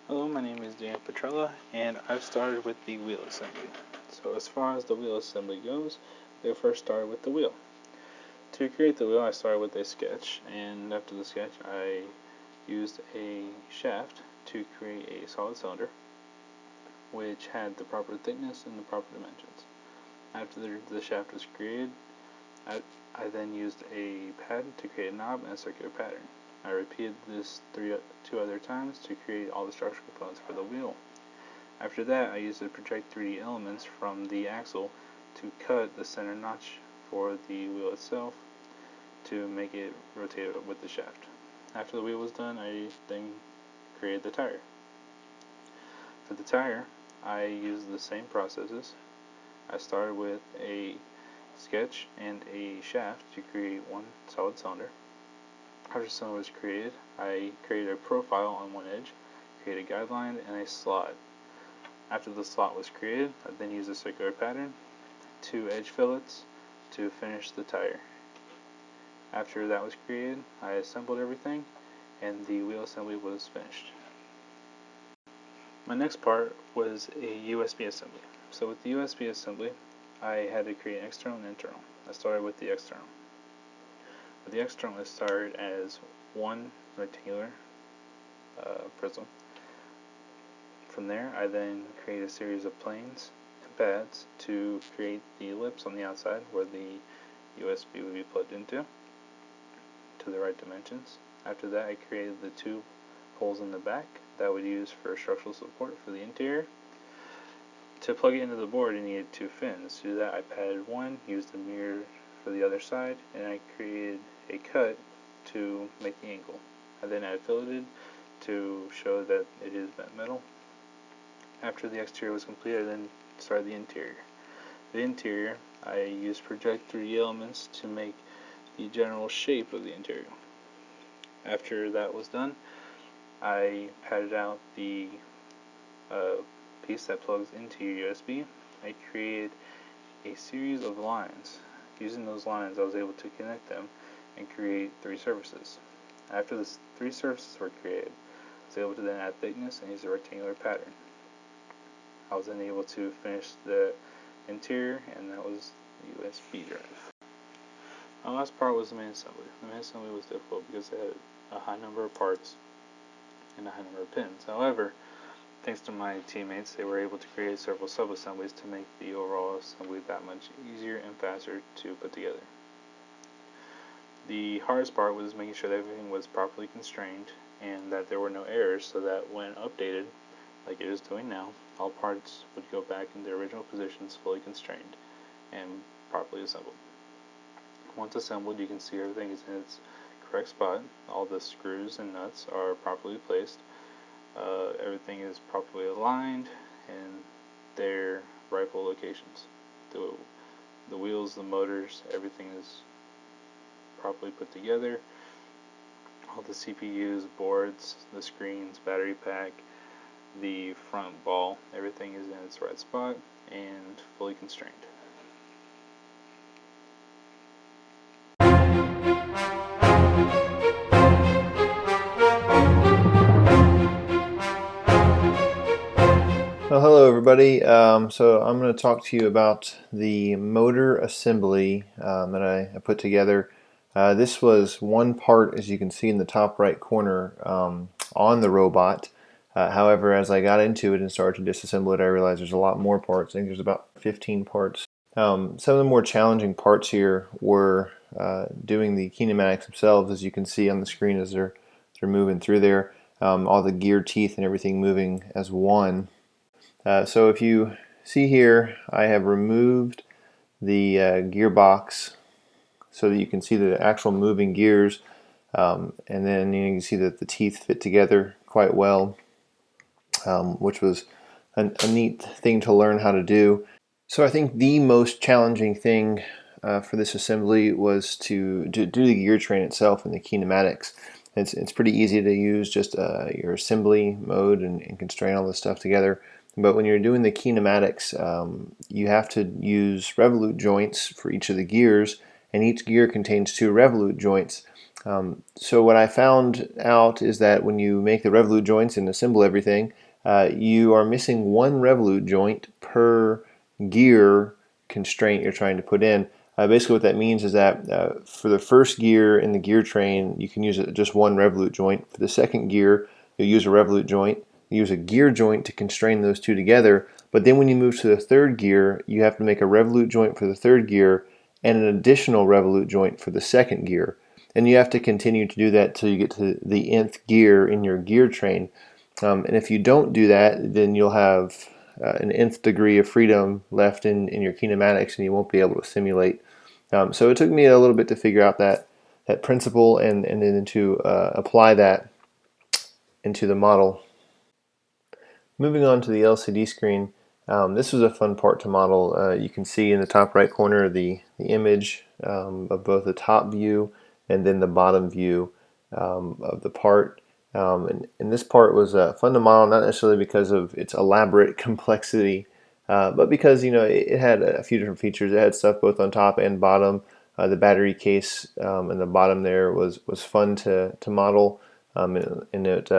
Hello, my name is Dan Petrella, and I've started with the wheel assembly. So as far as the wheel assembly goes, we first started with the wheel. To create the wheel, I started with a sketch, and after the sketch, I used a shaft to create a solid cylinder, which had the proper thickness and the proper dimensions. After the shaft was created, I then used a pad to create a knob and a circular pattern. I repeated this two other times to create all the structural components for the wheel. After that, I used to project 3D elements from the axle to cut the center notch for the wheel itself to make it rotate with the shaft. After the wheel was done, I then created the tire. For the tire, I used the same processes. I started with a sketch and a shaft to create one solid cylinder. After the cylinder was created, I created a profile on one edge, created a guideline, and a slot. After the slot was created, I then used a circular pattern, 2 edge fillets to finish the tire. After that was created, I assembled everything, and the wheel assembly was finished. My next part was a USB assembly. So with the USB assembly, I had to create external and internal. I started with the external. With the external, I started as one rectangular prism. From there, I then created a series of planes and pads to create the ellipse on the outside where the USB would be plugged into to the right dimensions. After that, I created the 2 holes in the back that I would use for structural support for the interior. To plug it into the board, I needed 2 fins. To do that, I padded one, used a mirror for the other side, and I created a cut to make the angle. I then added filleted to show that it is bent metal. After the exterior was completed, I then started the interior. The interior, I used project 3D elements to make the general shape of the interior. After that was done, I padded out the piece that plugs into your USB. I created a series of lines. Using those lines, I was able to connect them and create 3 surfaces. After the 3 surfaces were created, I was able to then add thickness and use a rectangular pattern. I was then able to finish the interior, and that was the USB drive. My last part was the main assembly. The main assembly was difficult because it had a high number of parts and a high number of pins. However, thanks to my teammates, they were able to create several sub-assemblies to make the overall assembly that much easier and faster to put together. The hardest part was making sure that everything was properly constrained and that there were no errors, so that when updated, like it is doing now, all parts would go back in their original positions fully constrained and properly assembled. Once assembled, you can see everything is in its correct spot. All the screws and nuts are properly placed. Everything is properly aligned in their rightful locations. The wheels, the motors, everything is properly put together. All the CPUs, boards, the screens, battery pack, the front ball, everything is in its right spot and fully constrained. Well, hello everybody. So I'm going to talk to you about the motor assembly that I put together. This was one part, as you can see in the top right corner, on the robot. However, as I got into it and started to disassemble it, I realized there's a lot more parts. I think there's about 15 parts. Some of the more challenging parts here were doing the kinematics themselves, as you can see on the screen as they're moving through there. All the gear teeth and everything moving as one. So if you see here, I have removed the gearbox so that you can see the actual moving gears, and then you can see that the teeth fit together quite well, which was a neat thing to learn how to do. So I think the most challenging thing for this assembly was to do the gear train itself and the kinematics. It's pretty easy to use just your assembly mode and constrain all this stuff together. But when you're doing the kinematics, you have to use revolute joints for each of the gears, and each gear contains 2 revolute joints. So what I found out is that when you make the revolute joints and assemble everything, you are missing one revolute joint per gear constraint you're trying to put in. Basically what that means is that for the first gear in the gear train, you can use just one revolute joint. For the second gear, you'll use a revolute joint. You use a gear joint to constrain those two together. But then when you move to the third gear, you have to make a revolute joint for the third gear and an additional revolute joint for the second gear. And you have to continue to do that till you get to the nth gear in your gear train. And if you don't do that, then you'll have an nth degree of freedom left in your kinematics, and you won't be able to simulate. So it took me a little bit to figure out that principle and then to apply that into the model. Moving on to the LCD screen, this was a fun part to model. You can see in the top right corner the image of both the top view and then the bottom view of the part. And this part was fun to model, not necessarily because of its elaborate complexity, but because it had a few different features. It had stuff both on top and bottom. The battery case in the bottom there was fun to model, and it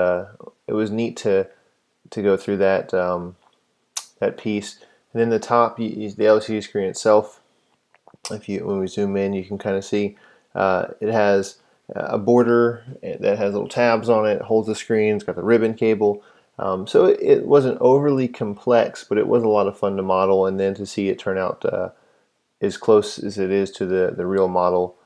was neat to go through that that piece. And then the top, the LCD screen itself. When we zoom in, you can kind of see it has a border that has little tabs on it, holds the screen, it's got the ribbon cable. So it wasn't overly complex, but it was a lot of fun to model, and then to see it turn out as close as it is to the real model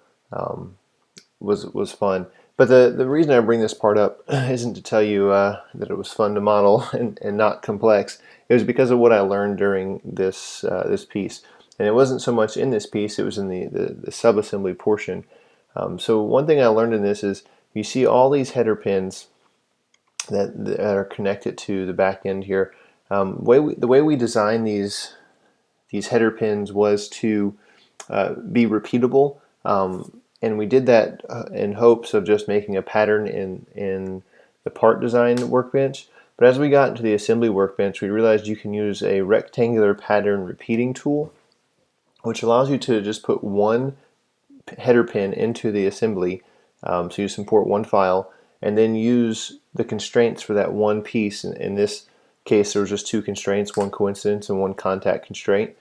was fun. But the reason I bring this part up isn't to tell you that it was fun to model and not complex. It was because of what I learned during this piece. And it wasn't so much in this piece, it was in the sub-assembly portion. So one thing I learned in this is you see all these header pins that are connected to the back end here. The way we designed these header pins was to be repeatable, and we did that in hopes of just making a pattern in the part design workbench. But as we got into the assembly workbench, we realized you can use a rectangular pattern repeating tool, which allows you to just put one header pin into the assembly. So you just import one file and then use the constraints for that one piece. In this case, there was just two constraints, one coincidence and one contact constraint.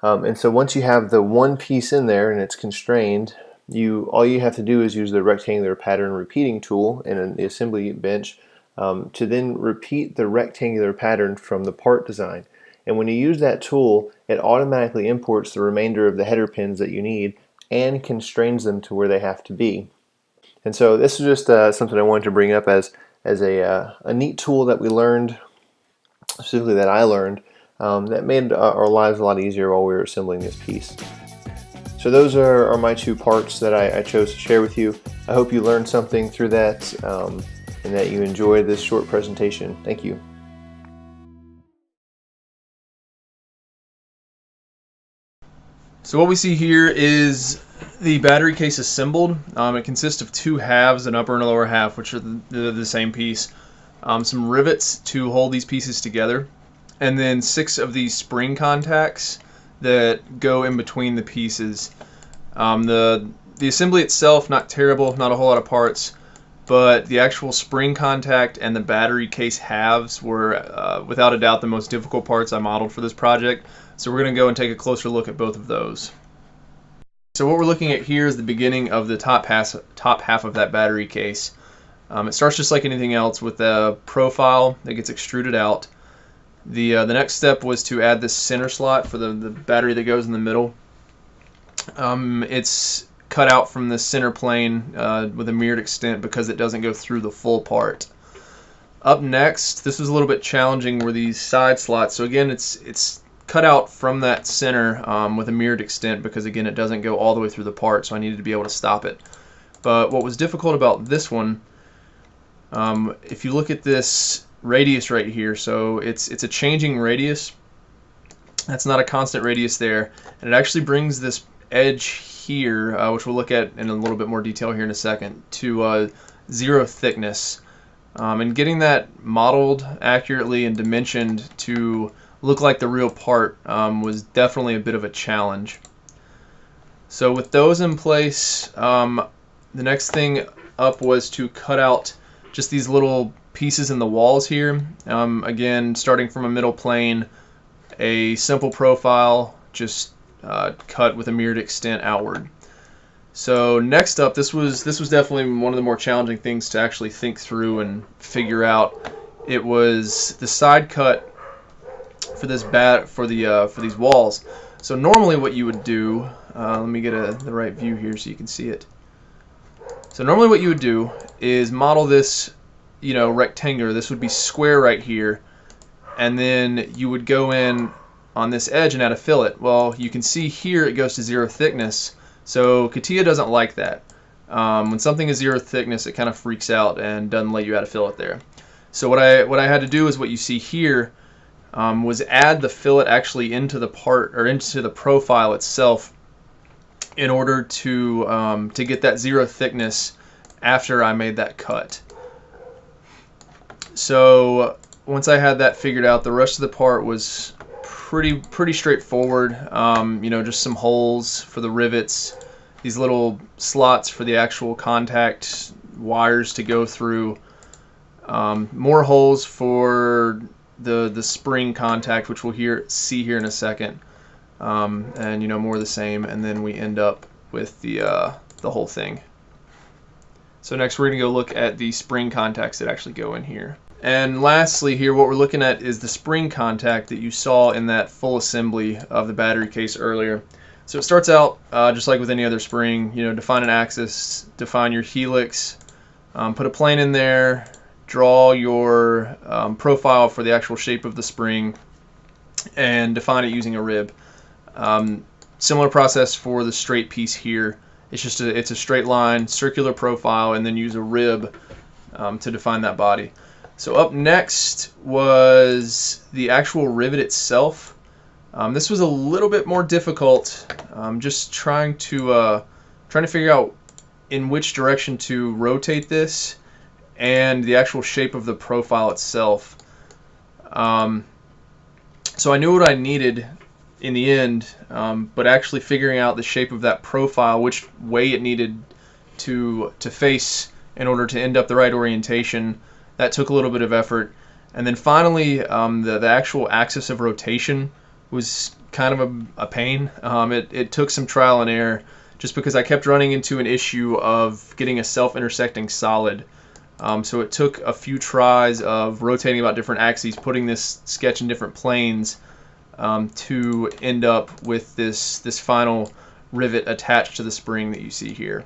And so once you have the one piece in there and it's constrained, all you have to do is use the rectangular pattern repeating tool in the assembly bench to then repeat the rectangular pattern from the part design. And when you use that tool, it automatically imports the remainder of the header pins that you need and constrains them to where they have to be. And so this is just something I wanted to bring up as a neat tool that we learned, specifically that I learned, that made our lives a lot easier while we were assembling this piece. So those are my two parts that I chose to share with you. I hope you learned something through that and that you enjoyed this short presentation. Thank you. So what we see here is the battery case assembled. It consists of two halves, an upper and a lower half, which are the same piece. Some rivets to hold these pieces together, and then 6 of these spring contacts that go in between the pieces. The assembly itself, not terrible, not a whole lot of parts, but the actual spring contact and the battery case halves were without a doubt the most difficult parts I modeled for this project. So we're going to go and take a closer look at both of those. So what we're looking at here is the beginning of the top half of that battery case. It starts just like anything else with a profile that gets extruded out. The next step was to add this center slot for the battery that goes in the middle. It's cut out from the center plane with a mirrored extent because it doesn't go through the full part. Up next, this was a little bit challenging, were these side slots. So again, it's cut out from that center with a mirrored extent because again it doesn't go all the way through the part, so I needed to be able to stop it. But what was difficult about this one, if you look at this radius right here, so it's a changing radius. That's not a constant radius there, and it actually brings this edge here, which we'll look at in a little bit more detail here in a second, to 0 thickness. And getting that modeled accurately and dimensioned to look like the real part was definitely a bit of a challenge. So with those in place, The next thing up was to cut out just these little pieces in the walls here. Again, starting from a middle plane, a simple profile, just cut with a mirrored extent outward. So next up, this was definitely one of the more challenging things to actually think through and figure out. It was the side cut for this for these walls. So normally what you would do, let me get the right view here so you can see it. So normally what you would do is model this, rectangular. This would be square right here, and then you would go in on this edge and add a fillet. Well, you can see here it goes to 0 thickness. So CATIA doesn't like that. When something is 0 thickness, it kind of freaks out and doesn't let you add a fillet there. So what I had to do is what you see here, was add the fillet actually into the part, or into the profile itself, in order to get that 0 thickness after I made that cut. So once I had that figured out, the rest of the part was pretty straightforward. Just some holes for the rivets, these little slots for the actual contact wires to go through, more holes for the spring contact, which we'll see here in a second, and more of the same, and then we end up with the whole thing. So next we're going to go look at the spring contacts that actually go in here. And lastly here, what we're looking at is the spring contact that you saw in that full assembly of the battery case earlier. So it starts out just like with any other spring, define an axis, define your helix, put a plane in there, draw your profile for the actual shape of the spring, and define it using a rib. Similar process for the straight piece here. It's a straight line, circular profile, and then use a rib to define that body. So up next was the actual rivet itself. This was a little bit more difficult, just trying to figure out in which direction to rotate this and the actual shape of the profile itself. So I knew what I needed in the end, but actually figuring out the shape of that profile, which way it needed to face in order to end up the right orientation, that took a little bit of effort. And then finally, the actual axis of rotation was kind of a pain. It took some trial and error, just because I kept running into an issue of getting a self-intersecting solid. So it took a few tries of rotating about different axes, putting this sketch in different planes, to end up with this final rivet attached to the spring that you see here.